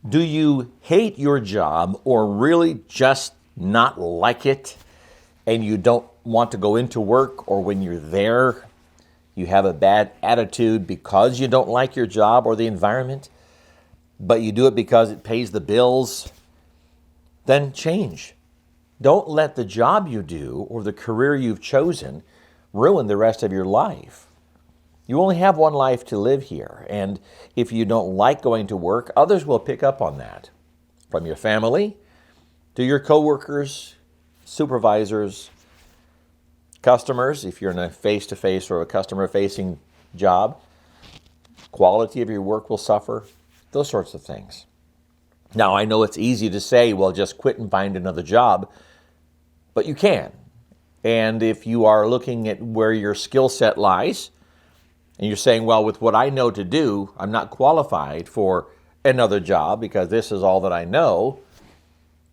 Do you hate your job or really just not like it and you don't want to go into work, or when you're there, you have a bad attitude because you don't like your job or the environment, but you do it because it pays the bills? Then change. Don't let the job you do or the career you've chosen ruin the rest of your life. You only have one life to live here, and if you don't like going to work, others will pick up on that. From your family to your coworkers, supervisors, customers, if you're in a face-to-face or a customer-facing job, quality of your work will suffer, those sorts of things. Now, I know it's easy to say, well, just quit and find another job, but you can. And if you are looking at where your skill set lies, and you're saying, well, with what I know to do, I'm not qualified for another job because this is all that I know,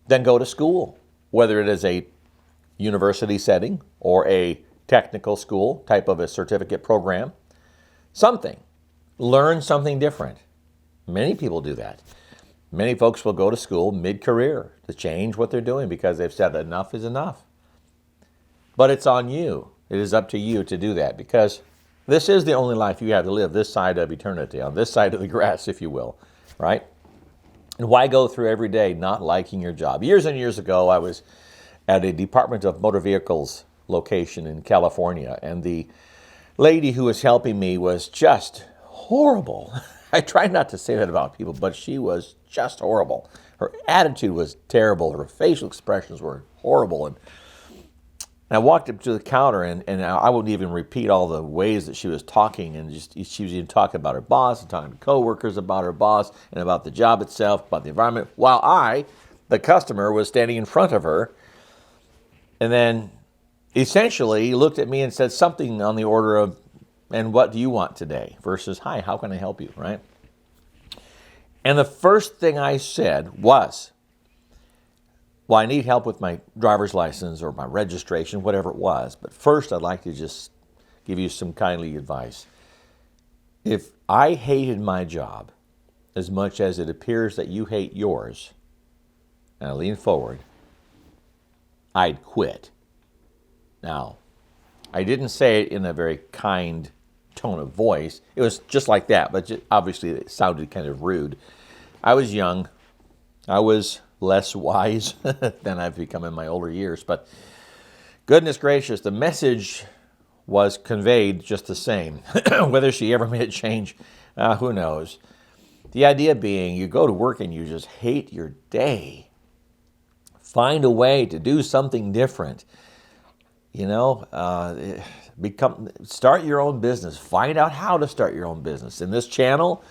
then go to school, whether it is a university setting or a technical school type of a certificate program. Something. Learn something different. Many people do that. Many folks will go to school mid-career to change what they're doing because they've said enough is enough. But it's on you. It is up to you to do that, because this is the only life you have to live this side of eternity, on this side of the grass, if you will, right? And why go through every day not liking your job? Years and years ago, I was at a Department of Motor Vehicles location in California, and the lady who was helping me was just horrible. I try not to say that about people, but she was just horrible. Her attitude was terrible. Her facial expressions were horrible. And I walked up to the counter, and I wouldn't even repeat all the ways that she was talking, and she was even talking about her boss and talking to coworkers about her boss and about the job itself, about the environment, while I, the customer, was standing in front of her, and then essentially looked at me and said something on the order of, "And what do you want today?" versus, "Hi, how can I help you?" Right? And the first thing I said was, well, I need help with my driver's license or my registration, whatever it was. But first, I'd like to just give you some kindly advice. If I hated my job as much as it appears that you hate yours, and I leaned forward, I'd quit. Now, I didn't say it in a very kind tone of voice. It was just like that, but obviously it sounded kind of rude. I was young. I was less wise than I've become in my older years, but goodness gracious, the message was conveyed just the same. Whether she ever made a change, who knows? The idea being, you go to work and you just hate your day. Find a way to do something different. You know, start your own business. Find out how to start your own business. In this channel,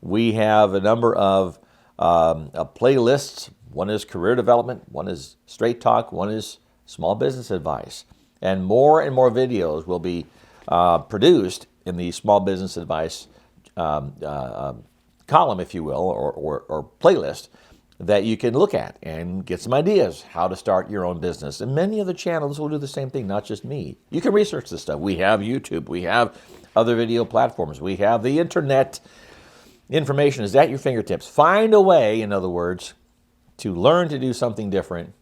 we have a number of playlists. One is career development, one is straight talk, one is small business advice. And more videos will be produced in the small business advice column, if you will, or playlist that you can look at and get some ideas how to start your own business. And many other channels will do the same thing, not just me. You can research this stuff. We have YouTube. We have other video platforms. We have the internet. Information is at your fingertips. Find a way, in other words, to learn to do something different.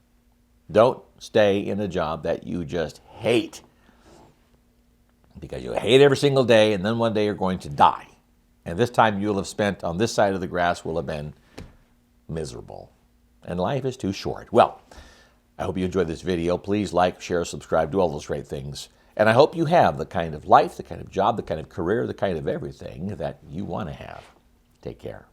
Don't stay in a job that you just hate, because you hate every single day, and then one day you're going to die. And this time you'll have spent on this side of the grass will have been miserable. And life is too short. Well, I hope you enjoyed this video. Please like, share, subscribe, do all those great things. And I hope you have the kind of life, the kind of job, the kind of career, the kind of everything that you want to have. Take care.